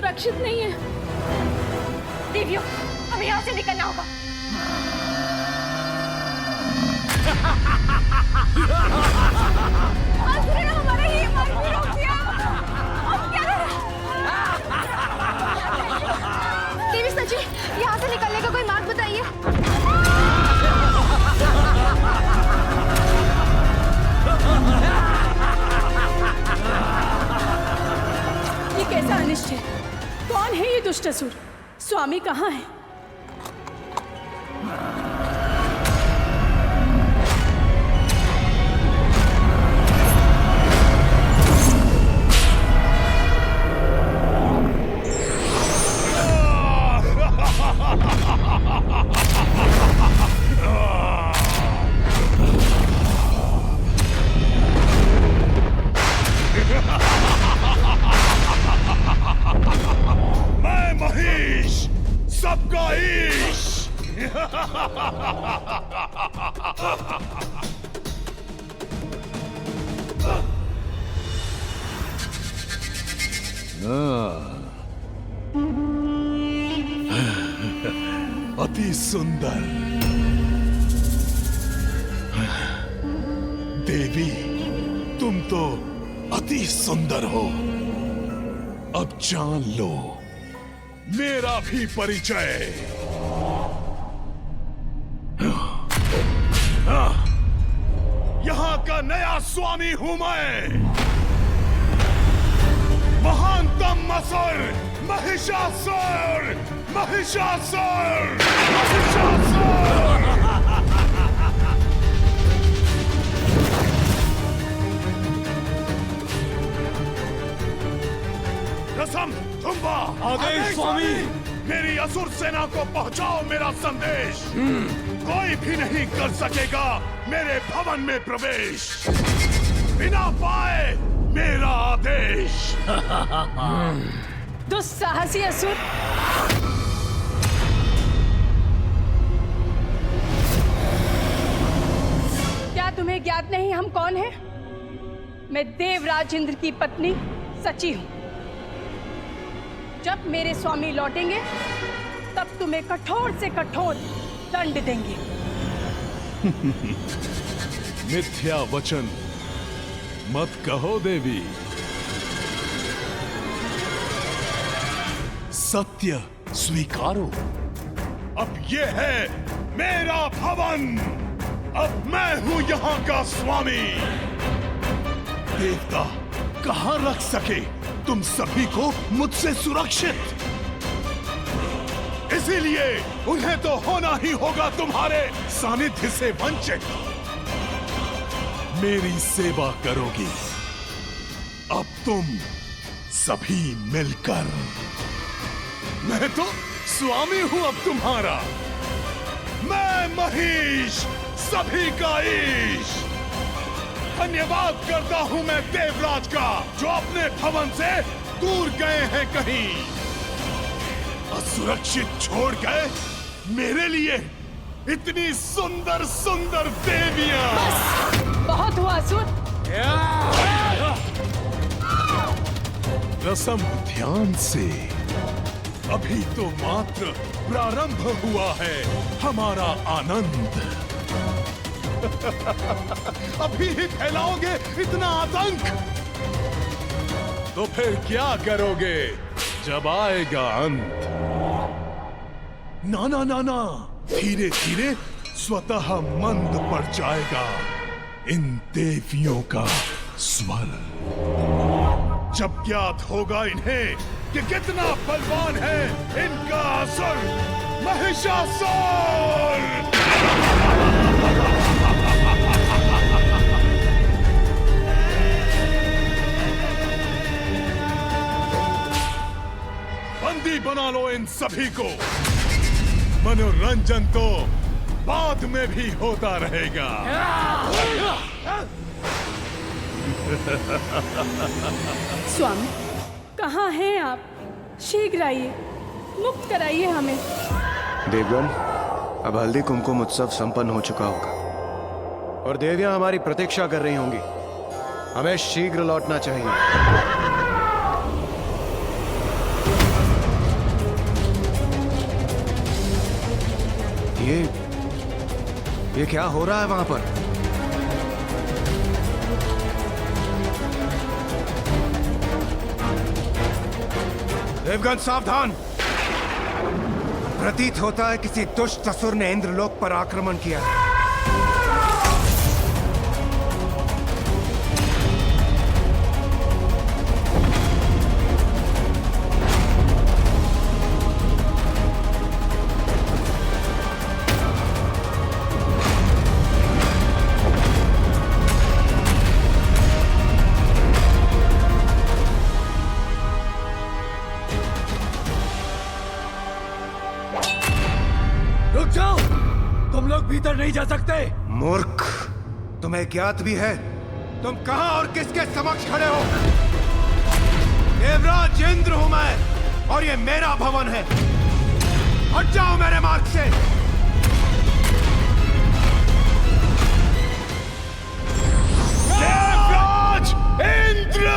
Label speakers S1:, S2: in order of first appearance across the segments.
S1: सुरक्षित नहीं है।
S2: देवियों, हमें यहाँ से निकलना होगा। असुर ने हमारा ये मार्ग भी रोक दिया। अब क्या देवी सची, यहाँ से निकलने का कोई मार्ग बताइए।
S1: ये कैसा अनिष्ट है? कौन है ये दुष्ट असुर? स्वामी कहाँ है?
S3: मैं महेश, सबका ईश। अति सुंदर देवी, तुम तो अति सुंदर हो। अब जान लो मेरा भी परिचय। यहाँ का नया स्वामी हूं मैं, महानतम असुर महिषासुर। महिषासुर, महिषासुर। रसम, तुम्बा,
S4: आदेश स्वामी।
S3: मेरी असुर सेना को पहुंचाओ मेरा संदेश। कोई भी नहीं कर सकेगा मेरे भवन में प्रवेश बिना पाए मेरा आदेश।
S1: दुस्साहसी असुर! क्या तुम्हें ज्ञात नहीं हम कौन हैं? मैं देवराज इंद्र की पत्नी सची हूं। जब मेरे स्वामी लौटेंगे तब तुम्हें कठोर से कठोर दंड देंगे।
S3: मिथ्या वचन मत कहो देवी, सत्य स्वीकारो। अब ये है मेरा भवन, अब मैं हूं यहाँ का स्वामी। देवता कहां रख सके तुम सभी को मुझसे सुरक्षित, इसीलिए उन्हें तो होना ही होगा तुम्हारे सानिध्य से वंचित। मेरी सेवा करोगी अब तुम सभी मिलकर। मैं तो स्वामी हूं अब तुम्हारा, मैं महेश, सभी का ईश। धन्यवाद करता हूं मैं देवराज का, जो अपने भवन से दूर गए हैं कहीं, असुरक्षित छोड़ गए मेरे लिए इतनी सुंदर सुंदर देवियां।
S1: बस, बहुत हुआ असुर।
S3: रसम, ध्यान से, अभी तो मात्र प्रारंभ हुआ है हमारा आनंद। अभी ही फैलाओगे इतना आतंक तो फिर क्या करोगे जब आएगा अंत? ना ना ना ना, धीरे धीरे स्वतः मंद पड़ जाएगा इन देवियों का स्वर। जब ज्ञात होगा इन्हें कि कितना बलवान है इनका असुर महिषासुर। बंदी बना लो इन सभी को, मनोरंजन तो बाद में भी होता रहेगा।
S1: स्वामी, कहाँ हैं आप? शीघ्र आइए, मुक्त कराइए हमें।
S4: देवगन, अब हल्दी कुमकुम उत्सव संपन्न हो चुका होगा और देवियां हमारी प्रतीक्षा कर रही होंगी। हमें शीघ्र लौटना चाहिए। ये क्या हो रहा है वहां पर? देवगन सावधान! प्रतीत होता है किसी दुष्ट असुर ने इंद्रलोक पर आक्रमण किया है।
S5: रुक जाओ! तुम लोग भीतर नहीं जा सकते।
S4: मूर्ख, तुम्हें ज्ञात भी है तुम कहां और किसके समक्ष खड़े हो? देवराज इंद्र हूं मैं और ये मेरा भवन है। हट जाओ मेरे मार्ग से।
S3: देवराज इंद्र!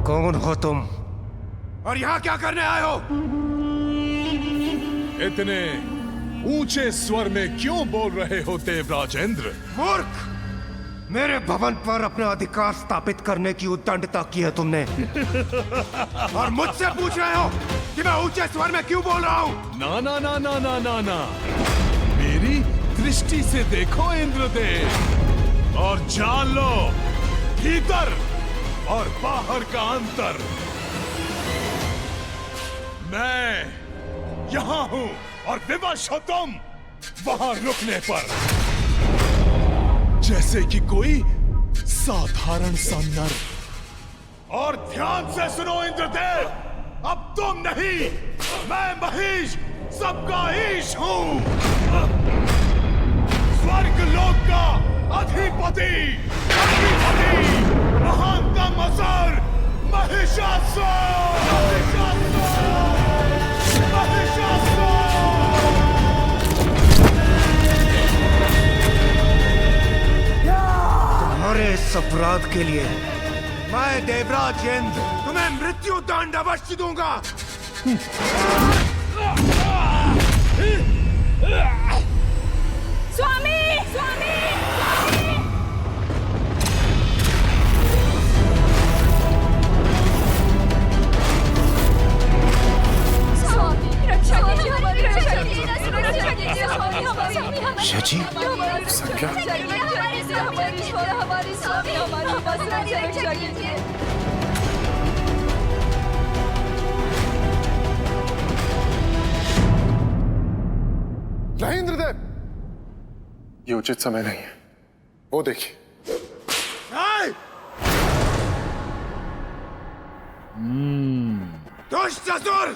S4: कौन हो तुम और यहाँ क्या करने आए हो?
S3: इतने ऊंचे स्वर में क्यों बोल रहे हो देवराज इंद्र?
S4: मूर्ख, मेरे भवन पर अपना अधिकार स्थापित करने की उद्दंडता की है तुमने। और मुझसे पूछ रहे हो कि मैं ऊंचे स्वर में क्यों बोल रहा हूँ?
S3: ना ना ना ना ना ना ना, मेरी दृष्टि से देखो इंद्रदेव और जान लो भीतर और बाहर का अंतर। मैं यहां हूं और विवश हो तुम वहां रुकने पर, जैसे कि कोई साधारण सा नर। और ध्यान से सुनो इंद्रदेव, अब तुम नहीं, मैं महिष सबका ईश हूं, स्वर्ग लोक का अधिपति, महानतम असुर महिषासुर!
S4: तुम्हारे इस अपराध के लिए मैं देवराज इंद्र तुम्हें मृत्यु दंड अवश्य दूंगा।
S1: स्वामी! स्वामी!
S4: शची,
S6: नहीं इंद्रदेव, ये उचित समय नहीं है। वो देखिए।
S4: दुष्ट असुर,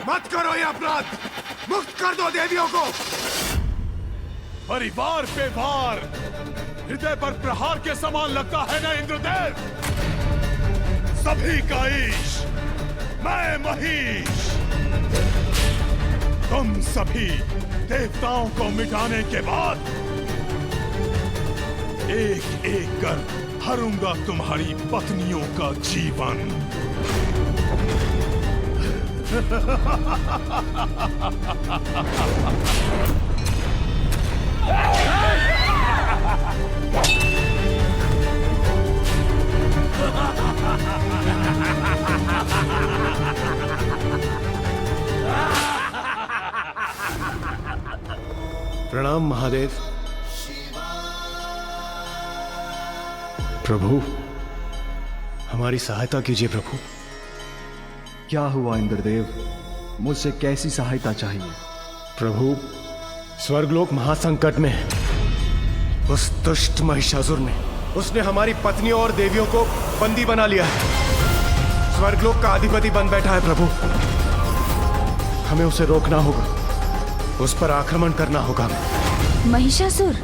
S4: मत करो ये अपराध, मुक्त कर दो देवियों को।
S3: परिवार पे भार हृदय पर प्रहार के समान लगता है ना इंद्रदेव? सभी का ईश मैं महिष। तुम सभी देवताओं को मिटाने के बाद एक एक कर हरूंगा तुम्हारी पत्नियों का जीवन।
S4: प्रणाम महादेव। प्रभु, हमारी सहायता कीजिए प्रभु।
S5: क्या हुआ इंद्रदेव? मुझसे कैसी सहायता चाहिए?
S4: प्रभु, स्वर्गलोक महासंकट में है। उस दुष्ट महिषासुर ने उसने हमारी पत्नियों और देवियों को बंदी बना लिया है। स्वर्गलोक का अधिपति बन बैठा है प्रभु। हमें उसे रोकना होगा, उस पर आक्रमण करना होगा।
S2: महिषासुर?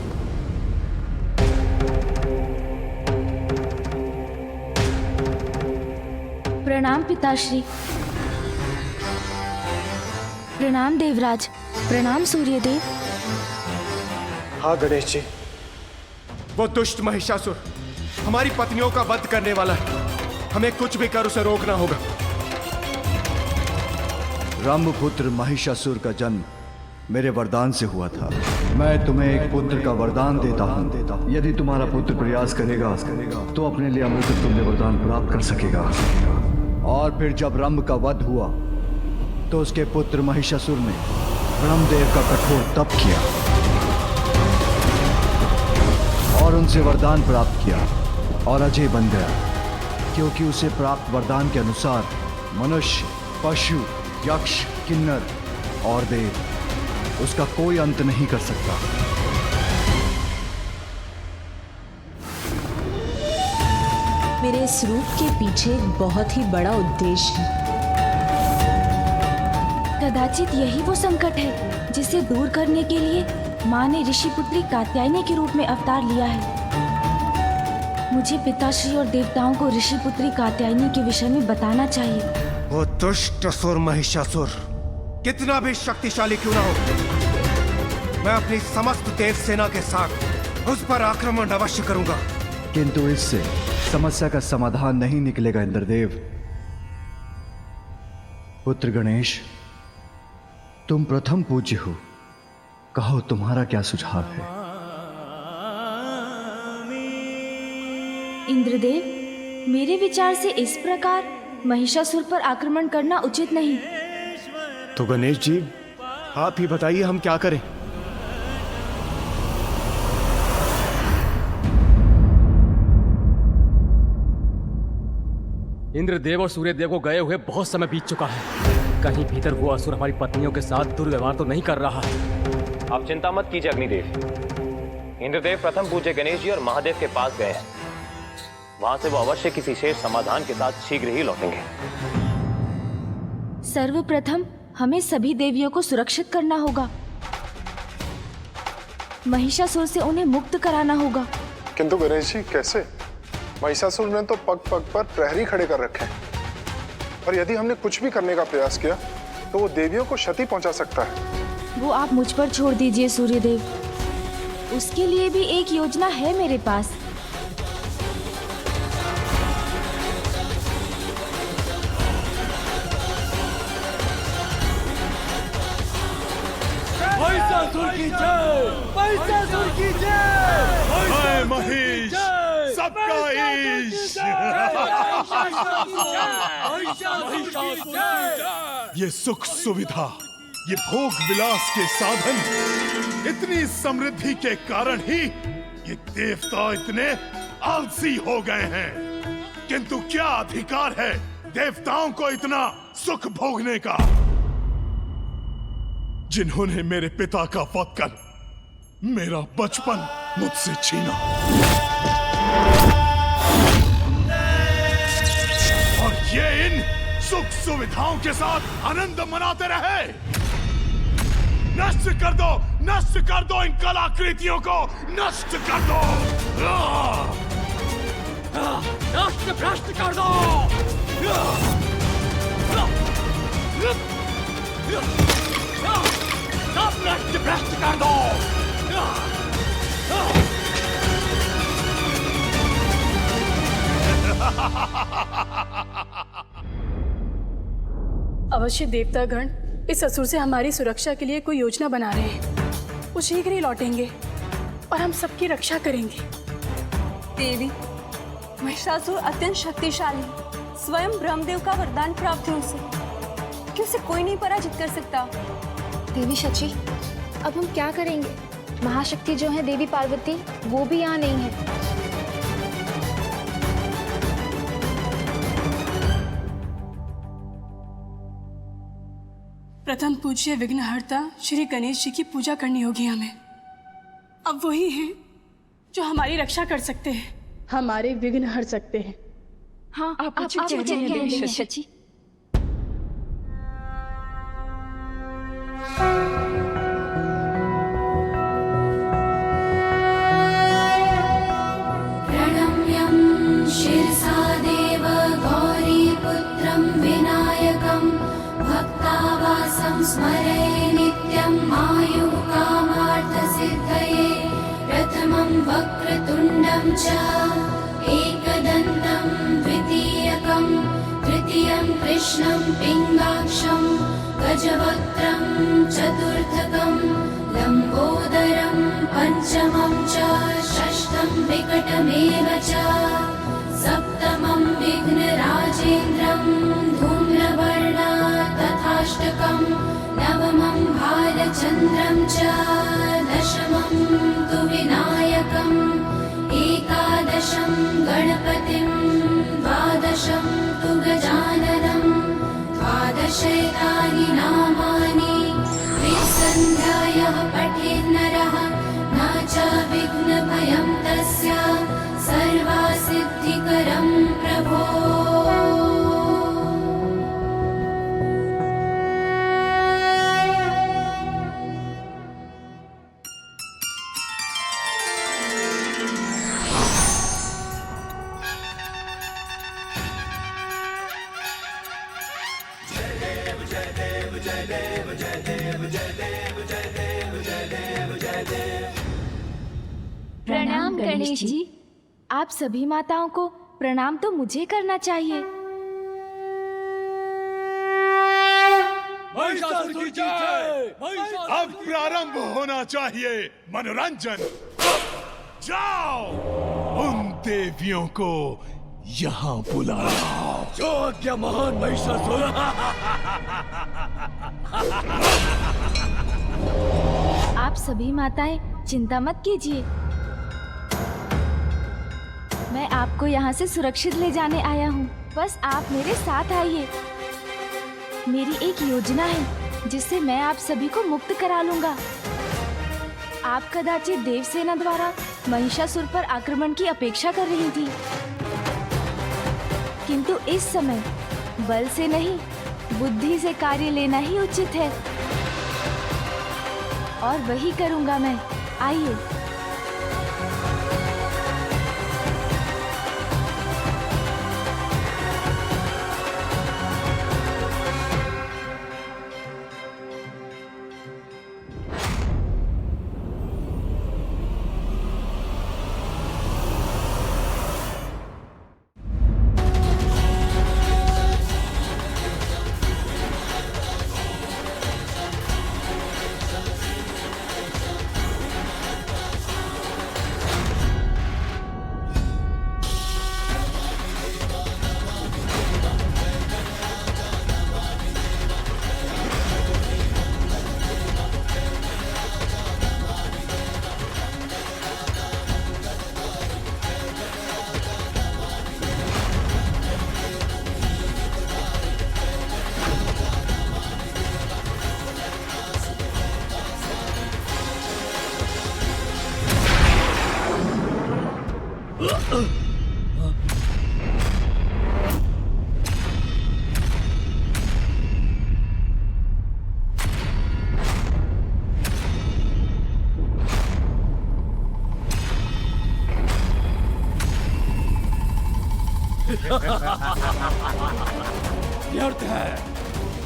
S2: प्रणाम पिताश्री। प्रणाम देवराज। प्रणाम सूर्यदेव।
S4: हाँ गणेश जी, वो दुष्ट महिषासुर हमारी पत्नियों का वध करने वाला है। हमें कुछ भी कर उसे रोकना होगा।
S7: ब्रह्मपुत्र महिषासुर का जन्म मेरे वरदान से हुआ था। मैं तुम्हें एक पुत्र का वरदान देता हूँ। यदि तुम्हारा पुत्र प्रयास करेगा तो अपने लिए अमृत तुल्य वरदान प्राप्त कर सकेगा। और फिर जब रंभ का वध हुआ तो उसके पुत्र महिषासुर ने ब्रह्मदेव का कठोर तप किया और उनसे वरदान प्राप्त किया और अजय बन गया, क्योंकि उसे प्राप्त वरदान के अनुसार मनुष्य, पशु, यक्ष, किन्नर और देव उसका कोई अंत नहीं कर सकता।
S8: मेरे इस रूप के पीछे एक बहुत ही बड़ा उद्देश्य है।
S2: कदाचित यही वो संकट है जिसे दूर करने के लिए माँ ने ऋषिपुत्री कात्यायनी के रूप में अवतार लिया है। मुझे पिताश्री और देवताओं को ऋषिपुत्री कात्यायनी के विषय में बताना चाहिए।
S4: वो दुष्ट असुर महिषासुर कितना भी शक्तिशाली क्यों ना हो, मैं अपनी समस्त देव सेना के साथ उस पर आक्रमण अवश्य करूंगा।
S7: किंतु इससे समस्या का समाधान नहीं निकलेगा इंद्रदेव। पुत्र गणेश, तुम प्रथम पूज्य हो, कहो तुम्हारा क्या सुझाव है?
S2: इंद्रदेव, मेरे विचार से इस प्रकार महिषासुर पर आक्रमण करना उचित नहीं।
S4: तो गणेश जी, आप ही बताइए हम क्या करें?
S5: इंद्रदेव और सूर्यदेव को गए हुए बहुत समय बीत चुका है। कहीं भीतर वो असुर हमारी पत्नियों के साथ दुर्व्यवहार तो नहीं कर रहा है।
S9: आप चिंता मत कीजिए अग्निदेव। इंद्रदेव प्रथम पूज्य गणेश जी और महादेव के पास गए हैं। वहां से वो अवश्य किसी शेष समाधान के साथ शीघ्र ही लौटेंगे।
S2: सर्वप्रथम हमें सभी देवियों को सुरक्षित करना होगा। महिषासुर से उन्हें मुक्त कराना होगा।
S6: किंतु गणेश जी कैसे? महिषासुर ने तो पग पग पर प्रहरी खड़े कर रखे हैं, और यदि हमने कुछ भी करने का प्रयास किया तो वो देवियों को क्षति पहुंचा सकता है।
S2: वो आप मुझ पर छोड़ दीजिए सूर्यदेव। उसके लिए भी एक योजना है मेरे पास।
S5: महिषासुर की जय! महिषासुर की जय!
S3: जय महेश, सबका ईश। ये सुख सुविधा, ये भोग विलास के साधन, इतनी समृद्धि के कारण ही ये देवता इतने आलसी हो गए हैं। किंतु क्या अधिकार है देवताओं को इतना सुख भोगने का, जिन्होंने मेरे पिता का वध कर मेरा बचपन मुझसे छीना और ये इन सुख सुविधाओं के साथ आनंद मनाते रहे। नष्ट कर दो, नष्ट कर दो इन कलाकृतियों को, नष्ट कर दो,
S5: नष्ट भ्रष्ट कर दो। सब नष्ट भ्रष्ट कर दो।
S1: अवश्य देवतागण इस असुर से हमारी सुरक्षा के लिए कोई योजना बना रहे हैं। वो शीघ्र ही लौटेंगे और हम सबकी रक्षा करेंगे।
S10: देवी, महिषासुर अत्यंत शक्तिशाली, स्वयं ब्रह्मदेव का वरदान प्राप्त है उसे, कि उसे कोई नहीं पराजित कर सकता।
S2: देवी शची, अब हम क्या करेंगे? महाशक्ति जो है देवी पार्वती, वो भी यहाँ नहीं है।
S1: प्रथम पूज्य विघ्नहर्ता श्री गणेश जी की पूजा करनी होगी हमें। अब वही हैं जो हमारी रक्षा कर सकते हैं, हमारे विघ्न हर सकते हैं।
S2: हाँ,
S1: आप
S2: उचित कह रही हैं शची।
S11: प्रणम्यं शिरसा देव गौरीपुत्रं विनायकं भक्तावासं स्मरे नित्यं प्रथमं वक्रतुण्डं च एकदन्तं द्वितीयकं तृतीयं कृष्णं पिङ्गाक्षं गजवक्त्रं चतुर्थकं लम्बोदरं पञ्चमं च षष्ठं विकटमेव च सप्तमं विघ्नराजेन्द्रं धूम्रवर्णा तथाष्टकं नवमं भालचन्द्रं च दशमं तु विनायकम् एकादशं गणपतिं द्वादशं तु गजाननं द्वादशैतानि नामानि त्रिसन्ध्यायः पठेन्नरः न च विघ्नभयं तस्य सर्वासिद्धिकरं प्रभो।
S2: प्रणाम गणेश जी। आप सभी माताओं को प्रणाम तो मुझे करना चाहिए।
S3: अब प्रारंभ होना चाहिए मनोरंजन। जाओ उन देवियों को यहाँ बुलाओ।
S4: जो आज्ञा महान महिषासुर।
S2: आप सभी माताएं चिंता मत कीजिए, मैं आपको यहाँ से सुरक्षित ले जाने आया हूँ। बस आप मेरे साथ आइए। मेरी एक योजना है जिससे मैं आप सभी को मुक्त करा लूंगा। आप कदाचित देवसेना द्वारा महिषासुर पर आक्रमण की अपेक्षा कर रही थी, किंतु इस समय बल से नहीं बुद्धि से कार्य लेना ही उचित है, और वही करूंगा मैं। आइए।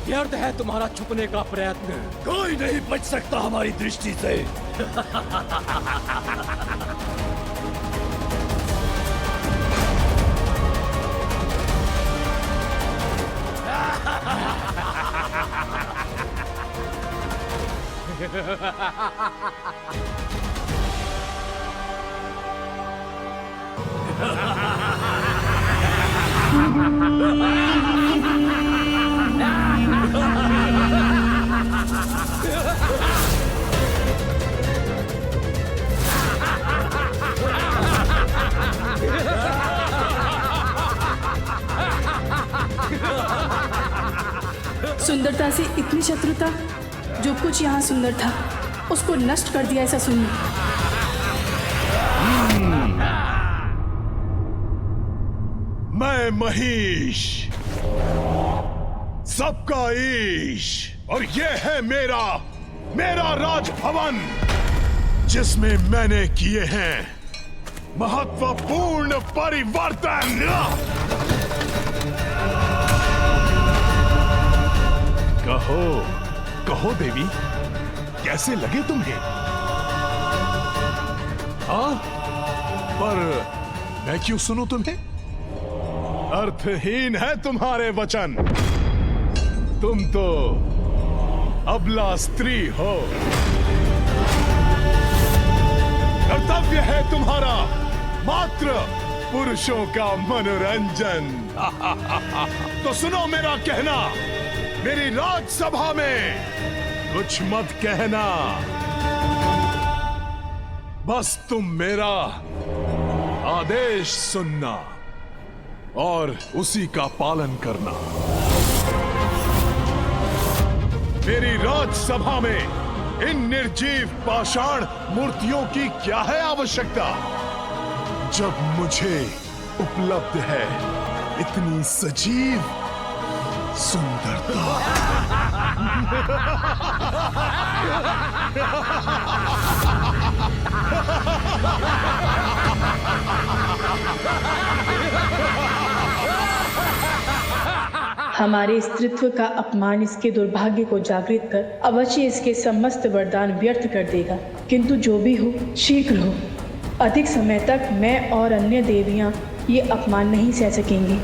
S5: व्यर्थ है तुम्हारा छुपने का प्रयत्न।
S4: कोई नहीं बच सकता हमारी दृष्टि से।
S1: सुंदरता से इतनी शत्रुता, जो कुछ यहाँ सुंदर था उसको नष्ट कर दिया, ऐसा सुनिए।
S3: मैं महिष, सबका ईश, और ये है मेरा राजभवन, जिसमें मैंने किए हैं महत्वपूर्ण परिवर्तन। कहो देवी, कैसे लगे तुम्हें? हाँ, पर मैं क्यों सुनूं तुम्हें? अर्थहीन है तुम्हारे वचन। तुम तो अबला स्त्री हो। कर्तव्य है तुम्हारा मात्र पुरुषों का मनोरंजन। तो सुनो मेरा कहना, मेरी राजसभा में कुछ मत कहना। बस तुम मेरा आदेश सुनना और उसी का पालन करना। मेरी राजसभा में इन निर्जीव पाषाण मूर्तियों की क्या है आवश्यकता, जब मुझे उपलब्ध है इतनी सजीव सुंदरता।
S1: हमारे स्त्रीत्व का अपमान इसके दुर्भाग्य को जागृत कर अवश्य इसके समस्त वरदान व्यर्थ कर देगा। किंतु जो भी हो शीघ्र हो। अधिक समय तक मैं और अन्य देवियां ये अपमान नहीं सह सकेंगी।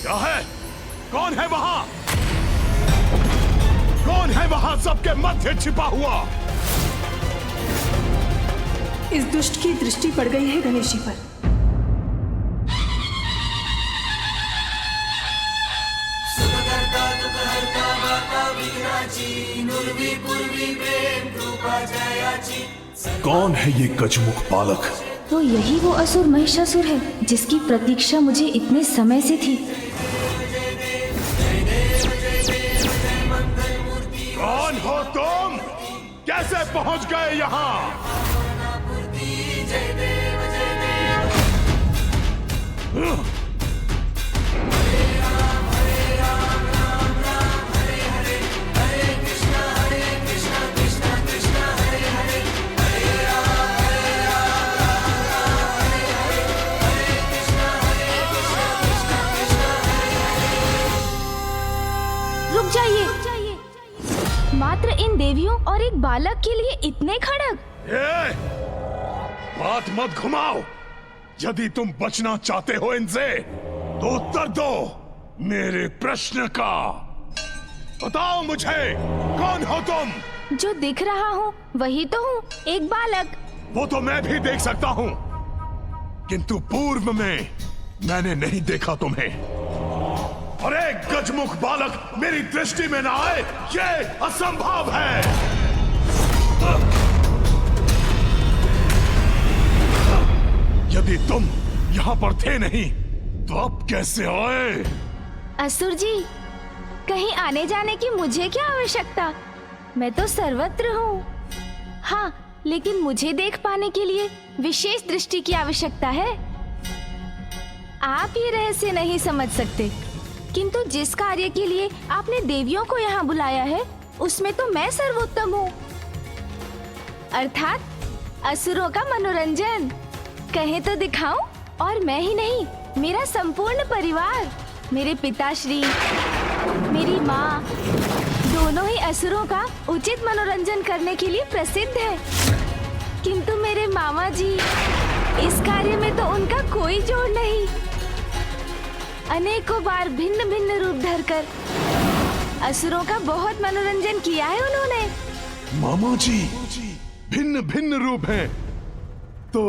S3: क्या है? कौन है वहां? कौन है वहां सबके मध्य छिपा हुआ?
S1: इस दुष्ट की दृष्टि पड़ गई है गणेश जी पर।
S3: कौन है ये गजमुख बालक?
S2: तो यही वो असुर महिषासुर है जिसकी प्रतीक्षा मुझे इतने समय से थी।
S3: कौन हो तुम? कैसे पहुंच गए यहाँ?
S2: रुक जाइए। मात्र इन देवियों और एक बालक के लिए इतने खड़ग?
S3: बात मत घुमाओ। यदि तुम बचना चाहते हो इनसे तो उत्तर दो मेरे प्रश्न का। बताओ मुझे, कौन हो तुम?
S2: जो दिख रहा हूँ वही तो हूँ, एक बालक।
S3: वो तो मैं भी देख सकता हूँ, किंतु पूर्व में मैंने नहीं देखा तुम्हें। और एक गजमुख बालक मेरी दृष्टि में ना आए, ये असंभव है। यदि तुम यहाँ पर थे नहीं तो अब कैसे आए?
S2: असुर जी, कहीं आने जाने की मुझे क्या आवश्यकता? मैं तो सर्वत्र हूँ। हाँ, लेकिन मुझे देख पाने के लिए विशेष दृष्टि की आवश्यकता है। आप ये रहस्य नहीं समझ सकते, किंतु जिस कार्य के लिए आपने देवियों को यहाँ बुलाया है उसमें तो मैं सर्वोत्तम हूँ, अर्थात असुरों का मनोरंजन। कहे तो दिखाऊं? और मैं ही नहीं, मेरा संपूर्ण परिवार, मेरे पिताश्री, मेरी माँ, दोनों ही असुरों का उचित मनोरंजन करने के लिए प्रसिद्ध है। किंतु मेरे मामा जी, इस कार्य में तो उनका कोई जोड़ नहीं। अनेकों बार भिन्न भिन्न रूप धरकर असुरों का बहुत मनोरंजन किया है उन्होंने।
S3: मामा जी, भिन्न भिन्न रूप हैं, तो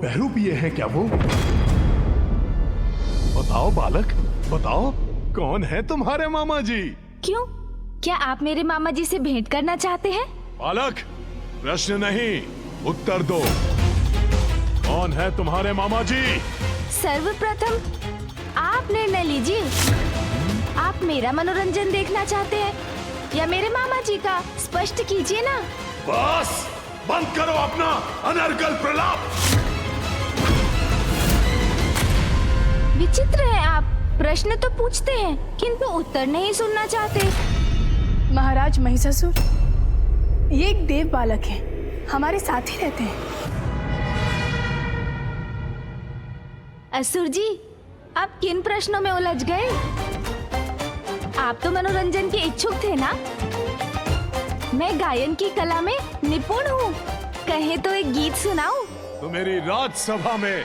S3: बहरूप ये है क्या वो? बताओ बालक, बताओ, कौन है तुम्हारे मामा जी?
S2: क्यों, क्या आप मेरे मामा जी से भेंट करना चाहते हैं?
S3: बालक, प्रश्न नहीं, उत्तर दो। कौन है तुम्हारे मामा जी?
S2: सर्वप्रथम आप निर्णय लीजिए। आप मेरा मनोरंजन देखना चाहते हैं या मेरे मामा जी का? स्पष्ट कीजिए ना।
S3: बस बंद करो अपना अनर्गल प्रलाप।
S2: विचित्र है आप, प्रश्न तो पूछते हैं किंतु उत्तर नहीं सुनना चाहते।
S1: महाराज महिषासुर, ये एक देव बालक है, हमारे साथ ही रहते हैं।
S2: असुर जी, आप किन प्रश्नों में उलझ गए? आप तो मनोरंजन के इच्छुक थे ना? मैं गायन की कला में निपुण हूँ। कहे तो एक गीत सुनाऊं?
S3: तो मेरी राजसभा में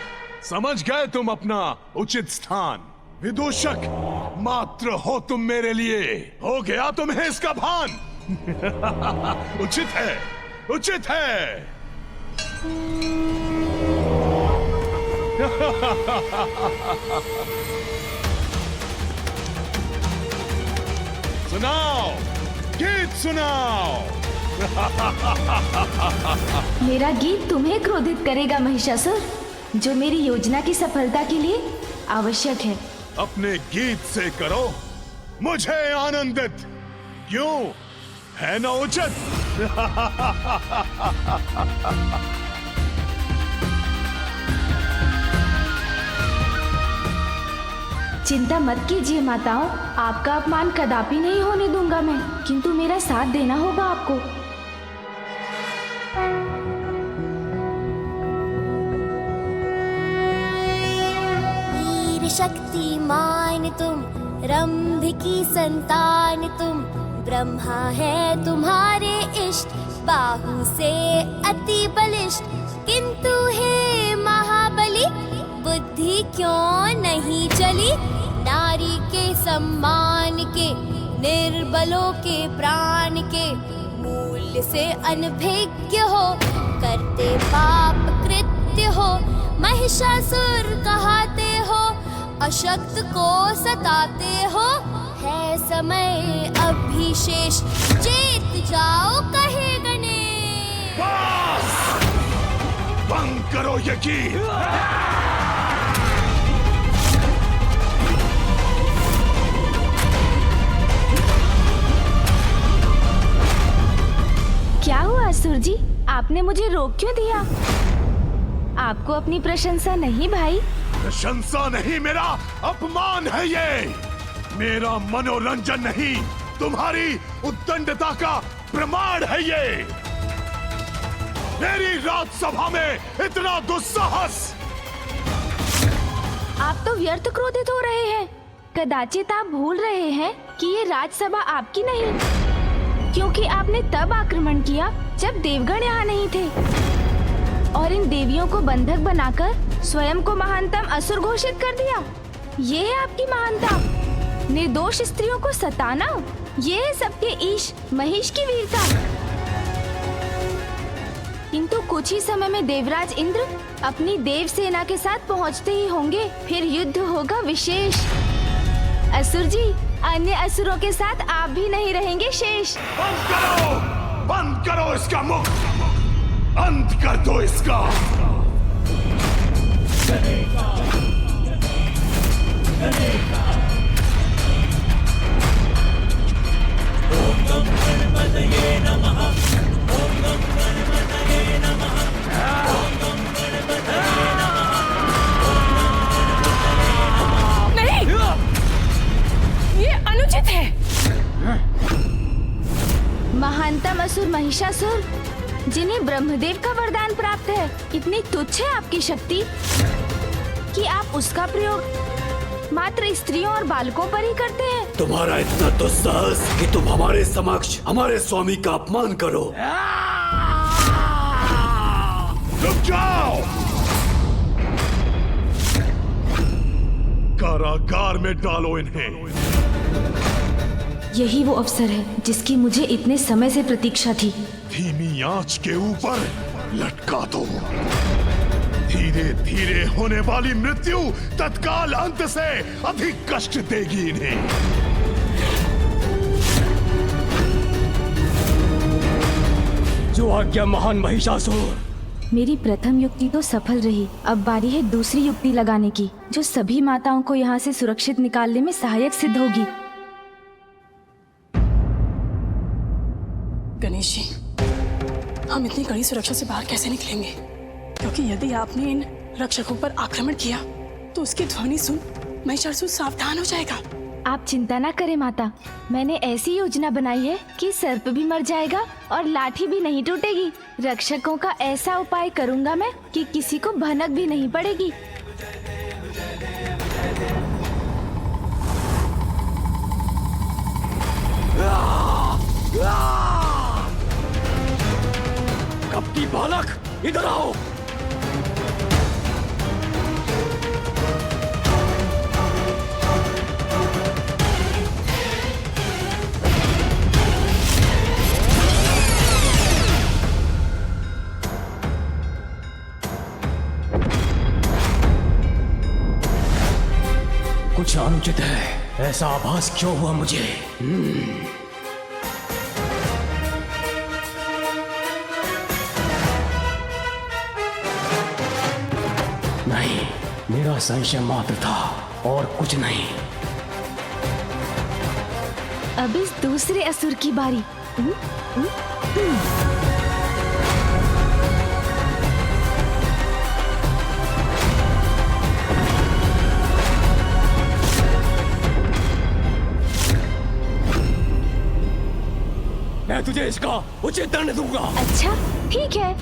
S3: समझ गए तुम अपना उचित स्थान। विदूषक मात्र हो तुम मेरे लिए। हो गया तुम्हें इसका भान? उचित है, उचित है। सुनाओ, गीत सुनाओ।
S2: मेरा गीत तुम्हें क्रोधित करेगा महिषासुर, जो मेरी योजना की सफलता के लिए आवश्यक है।
S3: अपने गीत से करो मुझे आनंदित। क्यों, है ना उचित?
S2: चिंता मत कीजिए माताओं, आपका अपमान कदापि नहीं होने दूंगा मैं, किंतु मेरा साथ देना होगा आपको।
S11: वीर शक्तिमान तुम, रंभ की संतान तुम, ब्रह्मा है तुम्हारे इष्ट, बाहु से अति बलिष्ठ। किंतु हे महाबली, बुद्धि क्यों नहीं चली? नारी के सम्मान के, निर्बलों के प्राण के, मूल्य से अनभिज्ञ हो, करते पाप कृत्य हो। महिषासुर कहते हो, अशक्त को सताते हो। है समय अभिशेष, चेत जाओ कहे गणेश।
S3: बंद करो ये गीत।
S2: क्या हुआ असुर जी, आपने मुझे रोक क्यों दिया? आपको अपनी प्रशंसा नहीं भाई?
S3: प्रशंसा नहीं, मेरा अपमान है ये। मेरा मनोरंजन नहीं, तुम्हारी उद्दंडता का प्रमाण है ये। मेरी राजसभा में इतना दुस्साहस।
S2: आप तो व्यर्थ क्रोधित हो रहे हैं। कदाचित आप भूल रहे हैं कि ये राजसभा आपकी नहीं, क्योंकि आपने तब आक्रमण किया जब देवगण यहाँ नहीं थे, और इन देवियों को बंधक बनाकर स्वयं को महानतम असुर घोषित कर दिया। ये है आपकी महानता। निर्दोष स्त्रियों को सताना, ये है सबके ईश महिष की वीरता। किंतु कुछ ही समय में देवराज इंद्र अपनी देव सेना के साथ पहुँचते ही होंगे। फिर युद्ध होगा विशेष। असुर जी, अन्य असुरों के साथ आप भी नहीं रहेंगे शेष।
S3: बंद करो इसका मुख, अंत कर दो इसका। ओम नमः गणपतये नमः। ओम नमः गणपतये नमः। ओम नमः गणपतये नमः।
S10: नहीं, ये अनुचित है।
S2: महानतम असुर महिषासुर, जिन्हें ब्रह्मदेव का वरदान प्राप्त है, इतनी तुच्छ है आपकी शक्ति कि आप उसका प्रयोग मात्र स्त्रियों और बालकों पर ही करते हैं।
S12: तुम्हारा इतना दुस्साहस कि तुम हमारे समक्ष हमारे स्वामी का अपमान करो।
S3: रुक जाओ, कारागार में डालो इन्हें।
S2: यही वो अवसर है जिसकी मुझे इतने समय से प्रतीक्षा थी।
S3: धीमी आंच के ऊपर लटका दो। धीरे धीरे होने वाली मृत्यु तत्काल अंत से अधिक कष्ट देगी इन्हें।
S5: जो आज्ञा महान महिषासुर।
S2: मेरी प्रथम युक्ति तो सफल रही, अब बारी है दूसरी युक्ति लगाने की, जो सभी माताओं को यहाँ से सुरक्षित निकालने में सहायक सिद्ध होगी।
S10: गणेश जी, हम इतनी कड़ी सुरक्षा से बाहर कैसे निकलेंगे? क्योंकि यदि आपने इन रक्षकों पर आक्रमण किया तो उसकी ध्वनि सुन महिषासुर सावधान हो जाएगा।
S2: आप चिंता ना करें माता, मैंने ऐसी योजना बनाई है कि सर्प भी मर जाएगा और लाठी भी नहीं टूटेगी। रक्षकों का ऐसा उपाय करूंगा मैं कि किसी को भनक भी नहीं पड़ेगी।
S12: बालक, इधर आओ। कुछ अनुचित है, ऐसा आभास क्यों हुआ मुझे? नहीं, मेरा संशय मात्र था और कुछ नहीं।
S2: अब इस दूसरे असुर की बारी।
S12: मैं तुझे इसका उचित दंड दूंगा।
S2: अच्छा, ठीक है।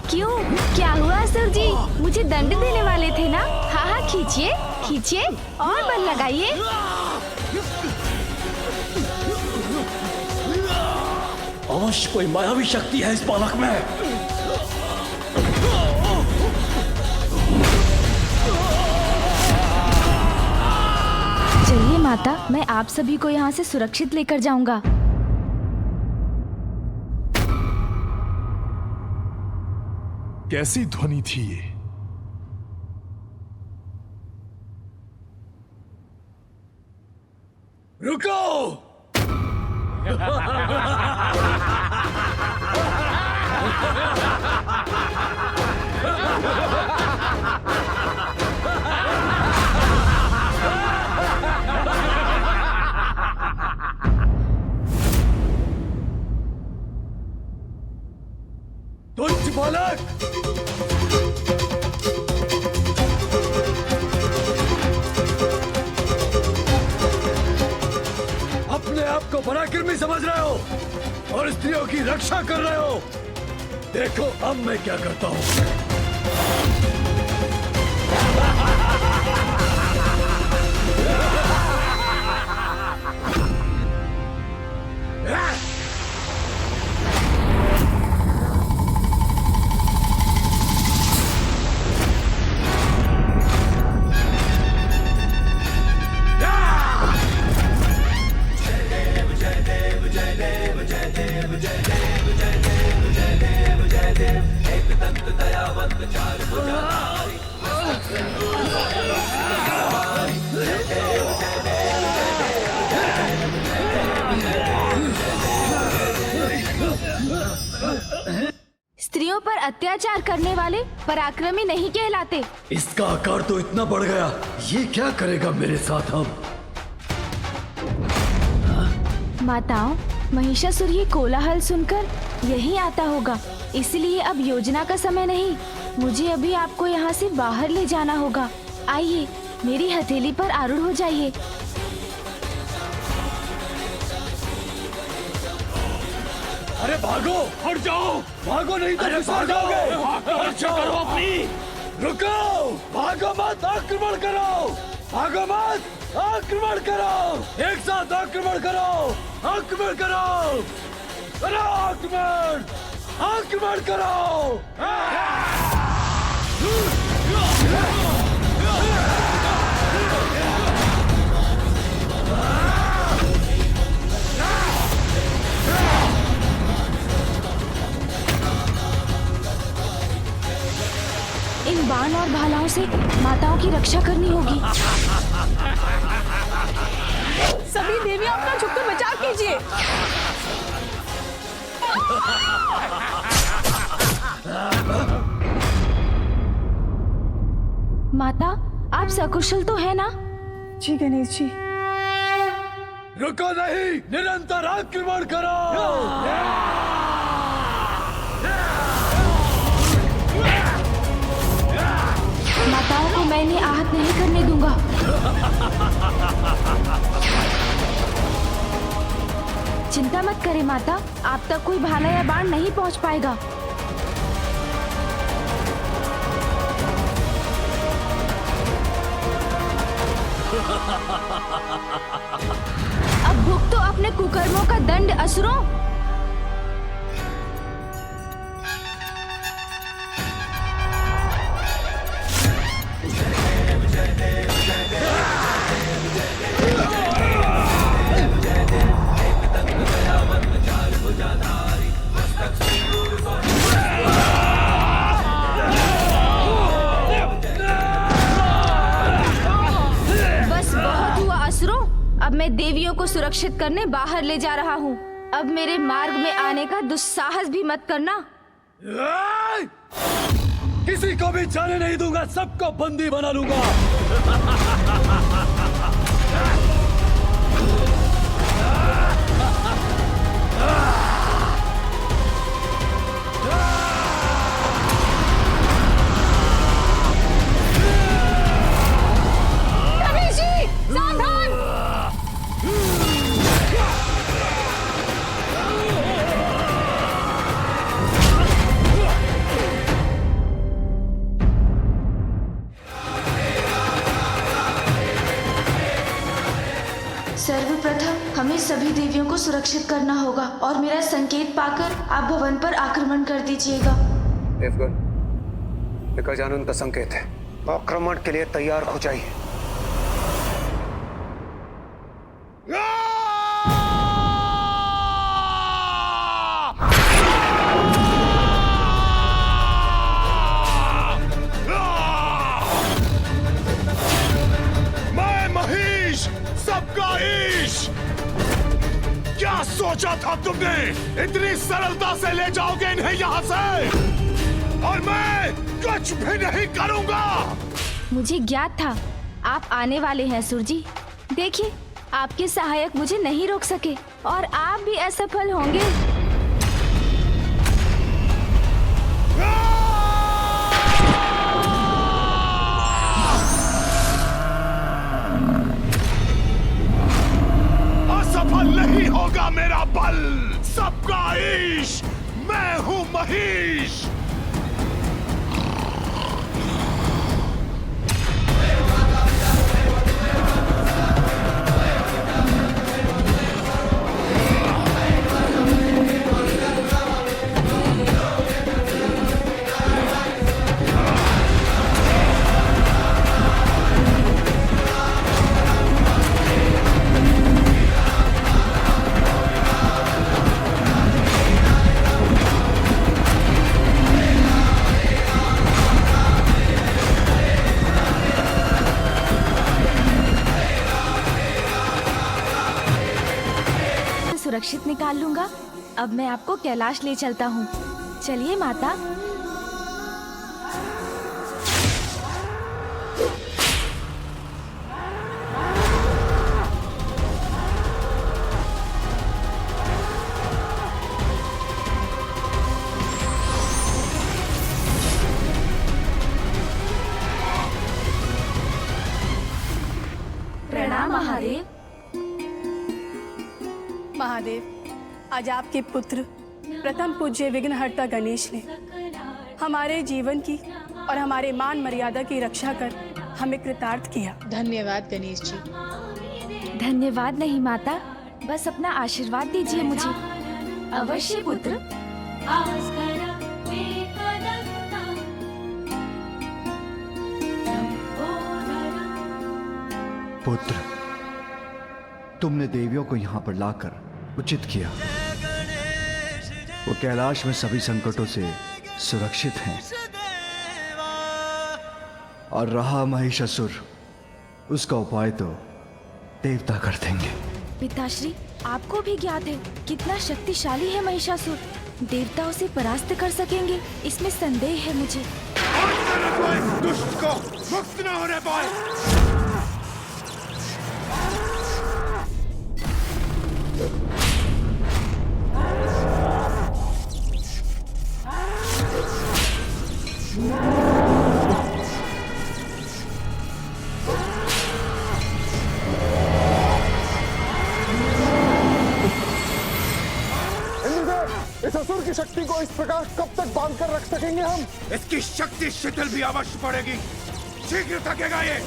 S2: क्यों, क्या हुआ असुर जी? मुझे दंड देने वाले थे ना? हाँ हाँ, खींचिए खींचिए और बल लगाइए।
S12: अवश्य कोई मायावी शक्ति है इस बालक में।
S2: चलिए माता, मैं आप सभी को यहाँ से सुरक्षित लेकर जाऊंगा।
S3: कैसी ध्वनि थी ये?
S12: रुको! तुच्छ बालक! अपने आप को पराक्रमी समझ रहे हो और स्त्रियों की रक्षा कर रहे हो। देखो अब मैं क्या करता हूँ।
S2: स्त्रियों पर अत्याचार करने वाले पराक्रमी नहीं कहलाते।
S12: इसका आकार तो इतना बढ़ गया, ये क्या करेगा मेरे साथ अब?
S2: माताओं, महिषासुर ये कोलाहल सुनकर यही आता होगा, इसलिए अब योजना का समय नहीं। मुझे अभी आपको यहाँ से बाहर ले जाना होगा। आइए, मेरी हथेली पर आरूढ़ हो जाइए।
S12: अरे भागो, हट जाओ, भागो नहीं तो फिसल जाओगे। रक्षा करो अपनी। रुको, भागो मत, आक्रमण करो। भागो मत, आक्रमण करो। एक साथ आक्रमण करो, आक्रमण करो, करो आक्रमण, आक्रमण करो।
S2: इन बाण और भालाओं से माताओं की रक्षा करनी होगी।
S10: सभी देवियां अपना झुककर बचाव कीजिए।
S2: माता, आप सकुशल तो है ना?
S10: जी गणेश जी।
S12: रुको नहीं, निरंतर आक्रमण करो।
S2: माताओं को मैं इन्हें आहत नहीं करने दूंगा। चिंता मत करें माता, आप तक कोई भाला या बाण नहीं पहुंच पाएगा। अब भुगतो अपने कुकर्मों का दंड असुरों। अब मैं देवियों को सुरक्षित करने बाहर ले जा रहा हूँ। अब मेरे मार्ग में आने का दुस्साहस भी मत करना।
S12: किसी को भी जाने नहीं दूंगा, सबको बंदी बना लूंगा।
S2: सर्वप्रथम हमें सभी देवियों को सुरक्षित करना होगा और मेरा संकेत पाकर आप भवन पर आक्रमण कर दीजिएगा।
S13: देवगन, ये गजानन का संकेत है, आक्रमण के लिए तैयार हो जाइए।
S3: क्या सोचा था तुमने? इतनी सरलता से ले जाओगे इन्हें यहाँ से और मैं कुछ भी नहीं करूंगा।
S2: मुझे ज्ञात था आप आने वाले हैं असुर जी। देखिए, आपके सहायक मुझे नहीं रोक सके और आप भी असफल होंगे।
S3: असफल नहीं होगा मेरा बल, सबका ईश, मैं हूं महेश।
S2: सुरक्षित निकाल लूंगा। अब मैं आपको कैलाश ले चलता हूँ। चलिए माता। प्रणाम महादेव।
S10: महादेव, आज आपके पुत्र प्रथम पूज्य विघ्नहर्ता गणेश ने हमारे जीवन की और हमारे मान मर्यादा की रक्षा कर हमें कृतार्थ किया।
S1: धन्यवाद गणेश जी।
S2: धन्यवाद नहीं माता, बस अपना आशीर्वाद दीजिए मुझे। अवश्य पुत्र।
S7: पुत्र, तुमने देवियों को यहाँ पर लाकर उचित किया। वो कैलाश में सभी संकटों से सुरक्षित हैं। और रहा महिषासुर, उसका उपाय तो देवता कर देंगे।
S2: पिताश्री, आपको भी ज्ञात है कितना शक्तिशाली है महिषासुर। देवता उसे परास्त कर सकेंगे, इसमें संदेह है मुझे।
S3: दुष्ट को मुक्त न होने पाए।
S6: महिषासुर की शक्ति को इस प्रकार कब तक बांध कर रख सकेंगे हम?
S4: इसकी शक्ति शिथिल भी अवश्य पड़ेगी, शीघ्र थकेगा ये।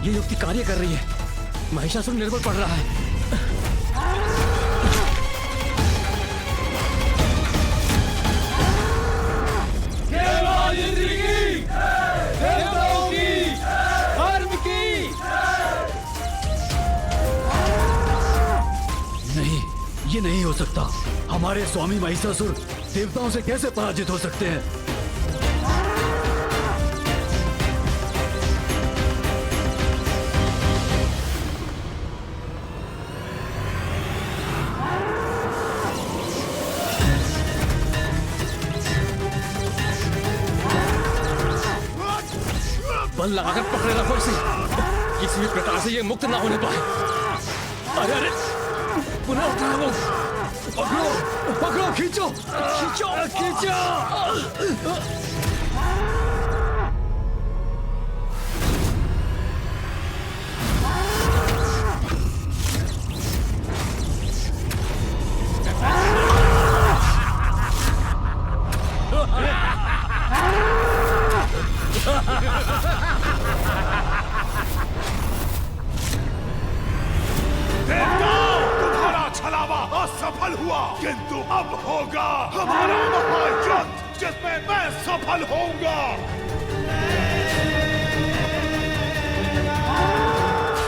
S5: ये युक्ति कार्य कर रही है। महिषासुर निर्बल पड़ रहा है।
S12: नहीं, ये नहीं हो सकता। हमारे स्वामी महिषासुर देवताओं से कैसे पराजित हो सकते हैं?
S5: बल लगाकर पकड़े रखो इसे, किसी भी प्रकार से ये मुक्त ना होने पाए। अरे अरे, पुनः उठा लो, पकड़ो पकड़ो, खींचो खींचो खींचो।
S3: तुम्हारा छलावा असफल हुआ, किंतु अब होगा हमारा महायुद्ध जिसमें मैं सफल होऊंगा।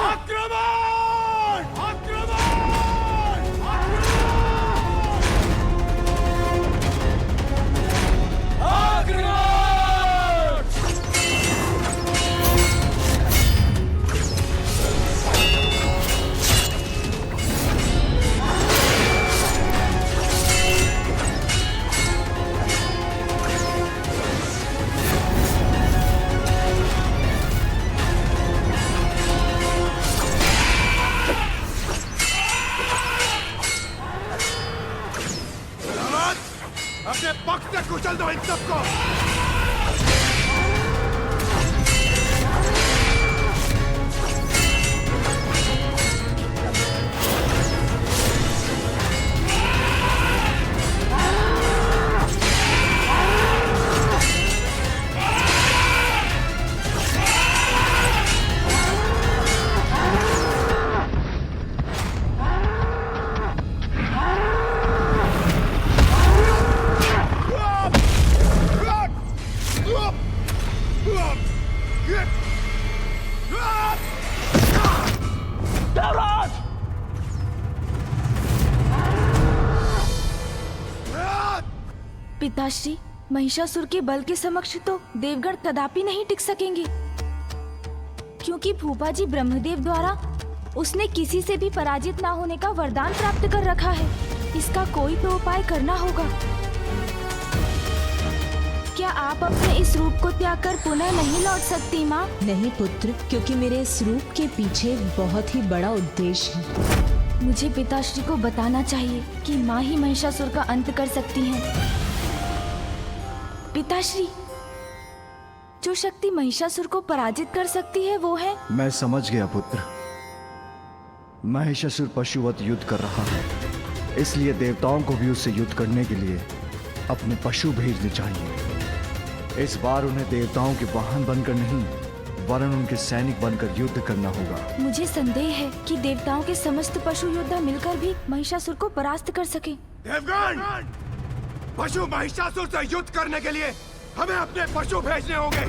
S3: आक्रमण! आक्रमण!
S4: अपने पक्ष से कुचल दो इन सबको।
S2: पिताश्री, महिषासुर के बल के समक्ष तो देवगण कदापि नहीं टिक सकेंगे, क्योंकि फूफा जी ब्रह्मदेव द्वारा उसने किसी से भी पराजित ना होने का वरदान प्राप्त कर रखा है। इसका कोई तो उपाय करना होगा। क्या आप अपने इस रूप को त्याग कर पुनः नहीं लौट सकती माँ?
S8: नहीं पुत्र, क्योंकि मेरे इस रूप के पीछे बहुत ही बड़ा उद्देश्य है।
S2: मुझे पिताश्री को बताना चाहिए कि माँ ही महिषासुर का अंत कर सकती हैं। पिताश्री, जो शक्ति महिषासुर को पराजित कर सकती है वो है।
S7: मैं समझ गया पुत्र। महिषासुर पशुवत युद्ध कर रहा है, इसलिए देवताओं को भी उससे युद्ध करने के लिए अपने पशु भेजने चाहिए। इस बार उन्हें देवताओं के वाहन बनकर नहीं, वरन उनके सैनिक बनकर युद्ध करना होगा।
S2: मुझे संदेह है कि देवताओं के समस्त पशु योद्धा मिलकर भी महिषासुर को परास्त कर सके।
S4: देवगण, पशु महिषासुर से युद्ध करने के लिए हमें अपने पशु भेजने होंगे।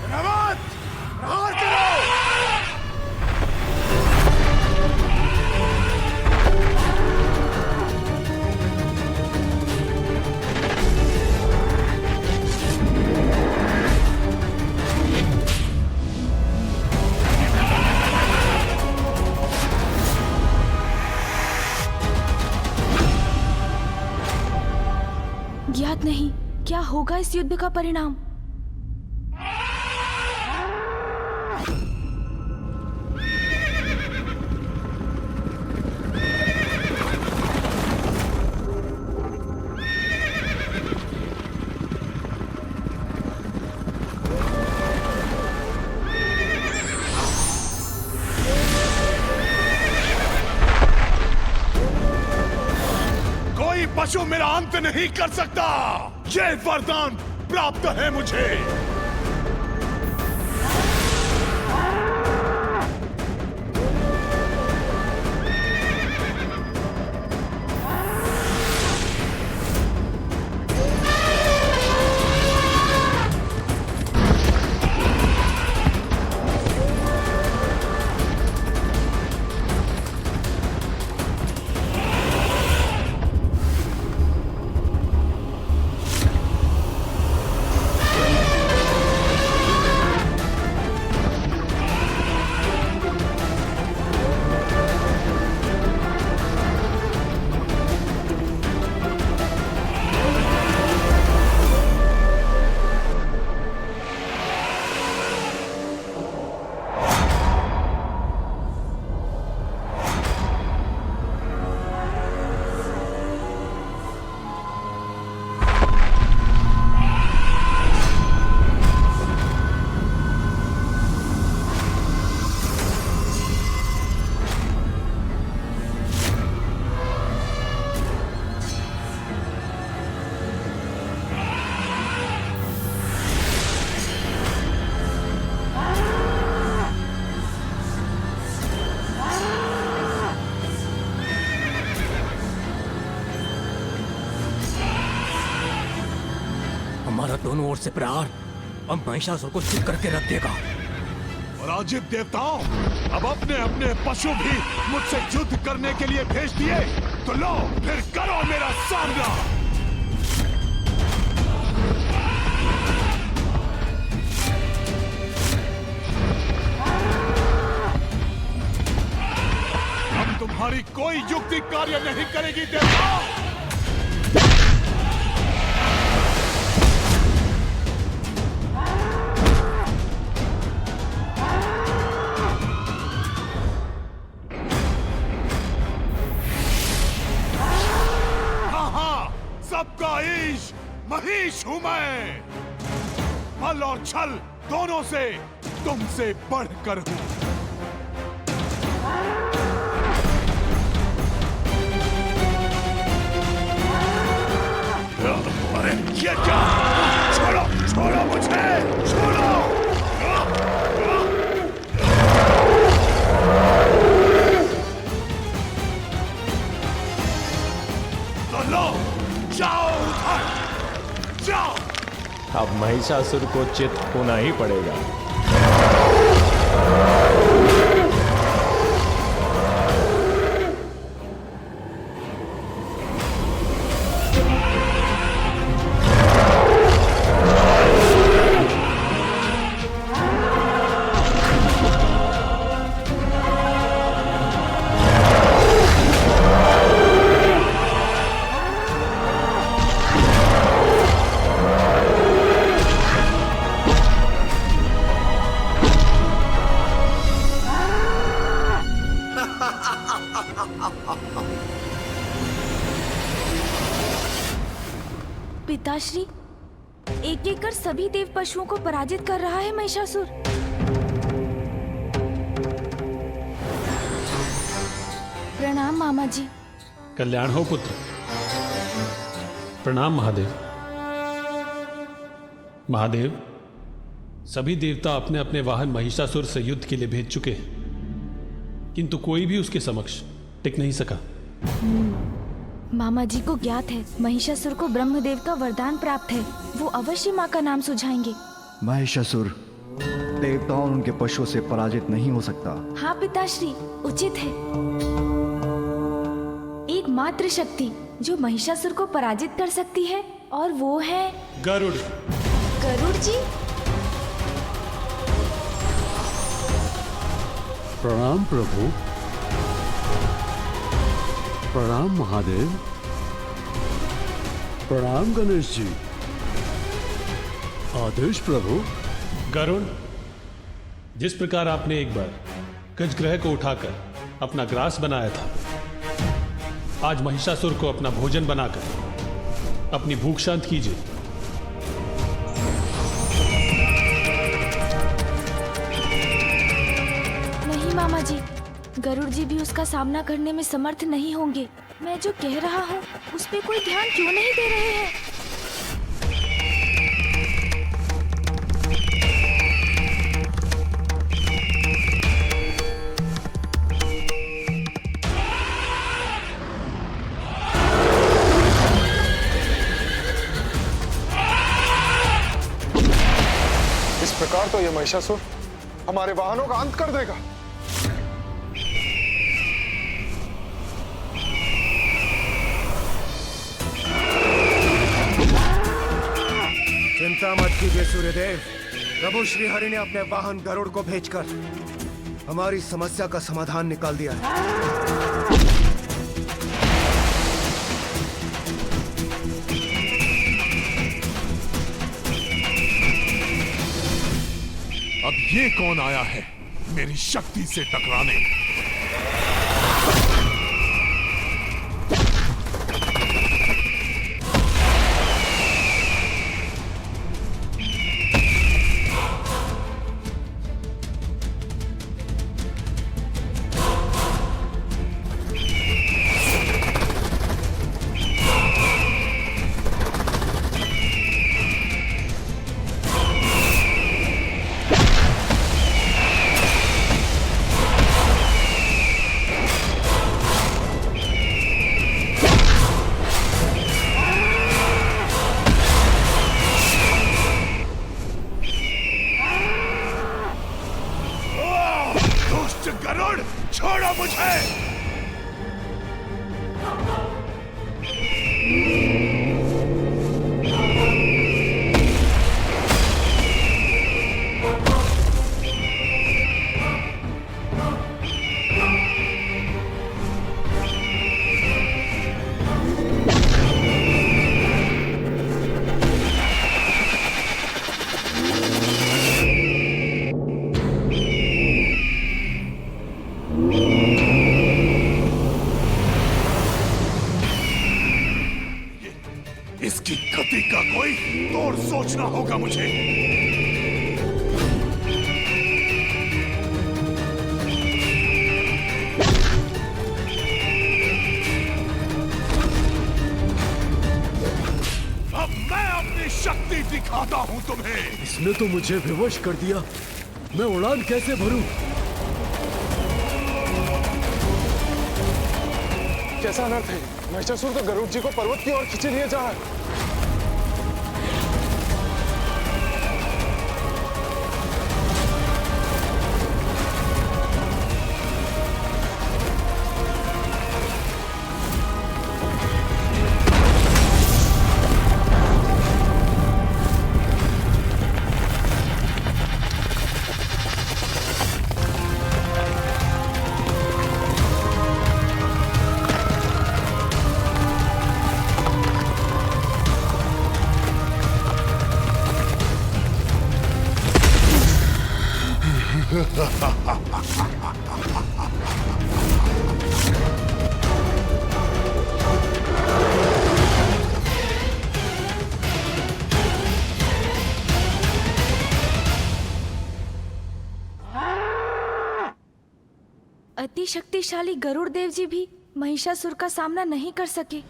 S4: प्रहार करो!
S2: ज्ञात नहीं क्या होगा इस युद्ध का परिणाम।
S3: पशु मेरा अंत नहीं कर सकता। ये वरदान प्राप्त है मुझे।
S5: हमारा दोनों ओर से प्रहार अब महिषासुर को चुप करके रख देगा।
S3: पराजित देवताओं, अब अपने अपने पशु भी मुझसे युद्ध करने के लिए भेज दिए, तो लो फिर करो मेरा सामना। अब तुम्हारी कोई युक्ति कार्य नहीं करेगी देवताओं। सबका ईश महिष हूं मैं। बल और छल दोनों से तुमसे बढ़कर हूं। अरे ये क्या? छोड़ो छोड़ो मुझे, छोड़ो। तो लो, जाओ उधर, जाओ।
S9: अब महिषासुर को चित होना ही पड़ेगा।
S2: पिताश्री, एक एक कर सभी देव पशुओं को पराजित कर रहा है महिषासुर। प्रणाम मामा जी।
S14: कल्याण हो पुत्र। प्रणाम महादेव। महादेव, सभी देवता अपने अपने वाहन महिषासुर से युद्ध के लिए भेज चुके हैं, किंतु कोई भी उसके समक्ष टिक नहीं सका।
S2: मामा जी को ज्ञात है महिषासुर को ब्रह्मदेव का वरदान प्राप्त है। वो अवश्य माँ का नाम सुझाएंगे।
S7: महिषासुर देवताओं और उनके पशुओं से पराजित नहीं हो सकता।
S2: हाँ पिताश्री, उचित है। एक मात्र शक्ति जो महिषासुर को पराजित कर सकती है और वो है
S14: गरुड़।
S2: गरुड़ जी।
S12: प्रणाम प्रभु। प्रणाम महादेव। प्रणाम गणेश जी। आदेश प्रभु।
S14: गरुड़, जिस प्रकार आपने एक बार गजग्रह को उठाकर अपना ग्रास बनाया था, आज महिषासुर को अपना भोजन बनाकर अपनी भूख शांत कीजिए।
S2: नहीं मामा जी, गरुड़ जी भी उसका सामना करने में समर्थ नहीं होंगे। मैं जो कह रहा हूँ उस पे कोई ध्यान क्यों नहीं दे रहे हैं?
S6: इस प्रकार तो ये महिषासुर हमारे वाहनों का अंत कर देगा।
S4: चिंता मत कीजिए सूर्यदेव। प्रभु श्री हरि ने अपने वाहन गरुड़ को भेजकर हमारी समस्या का समाधान निकाल दिया है।
S3: अब ये कौन आया है मेरी शक्ति से टकराने? गरुड़ छोड़ो मुझे। इसकी गति का कोई तोड़ सोचना होगा मुझे। अब मैं अपनी शक्ति दिखाता हूं तुम्हें।
S12: इसने तो मुझे विवश कर दिया। मैं उड़ान कैसे भरूं?
S6: कैसा अनर्थ है? महिषासुर तो गरुड़ जी को पर्वत की ओर खींचे लिए जा रहा है।
S2: अति शक्तिशाली गरुड़ देव जी भी महिषासुर का सामना नहीं कर सके।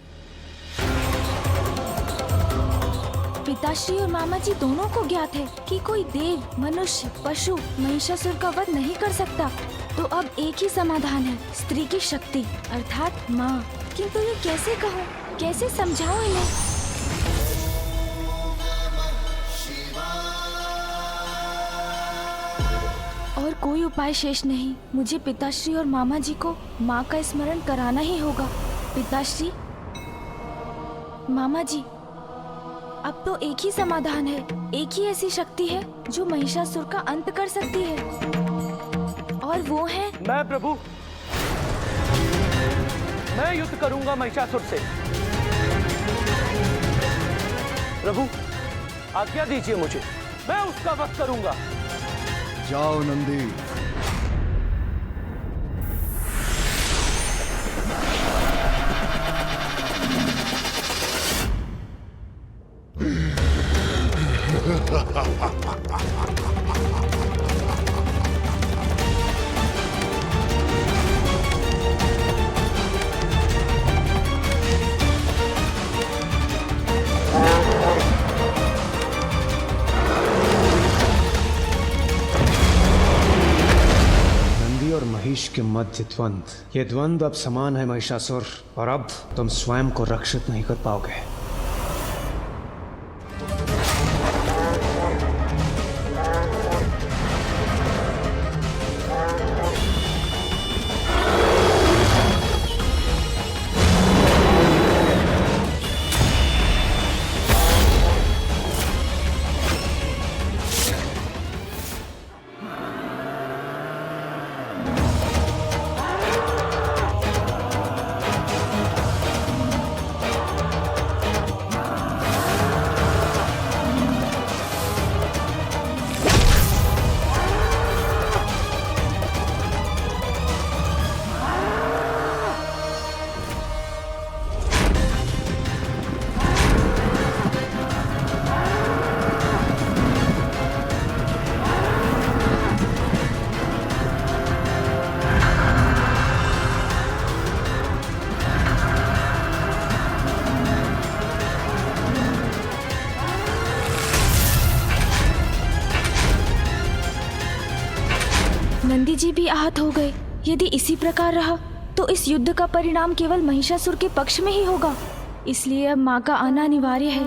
S2: पिताश्री और मामा जी दोनों को ज्ञात है कि कोई देव, मनुष्य, पशु महिषासुर का वध नहीं कर सकता। तो अब एक ही समाधान है, स्त्री की शक्ति अर्थात माँ। किंतु ये कैसे कहूँ, कैसे समझाऊं इन्हें? और कोई उपाय शेष नहीं। मुझे पिताश्री और मामा जी को माँ का स्मरण कराना ही होगा। पिताश्री, मामा जी, अब तो एक ही समाधान है, एक ही ऐसी शक्ति है जो महिषासुर का अंत कर सकती है, और वो है
S15: मैं। प्रभु, मैं युद्ध करूंगा महिषासुर से। प्रभु, आज्ञा दीजिए मुझे, मैं उसका वध करूंगा।
S7: जाओ नंदी।
S16: के मध्य द्वंद, ये द्वंद अब समान है महिषासुर, और अब तुम स्वयं को रक्षित नहीं कर पाओगे।
S2: नंदी जी भी आहत हो गए। यदि इसी प्रकार रहा तो इस युद्ध का परिणाम केवल महिषासुर के पक्ष में ही होगा। इसलिए अब माँ का आना अनिवार्य है।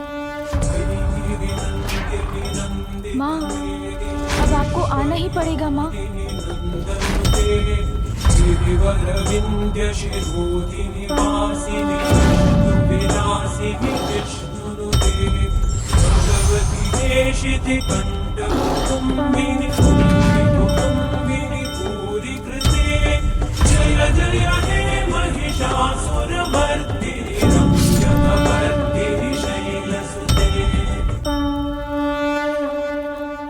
S2: माँ, अब आपको आना ही पड़ेगा माँ।
S17: भगवती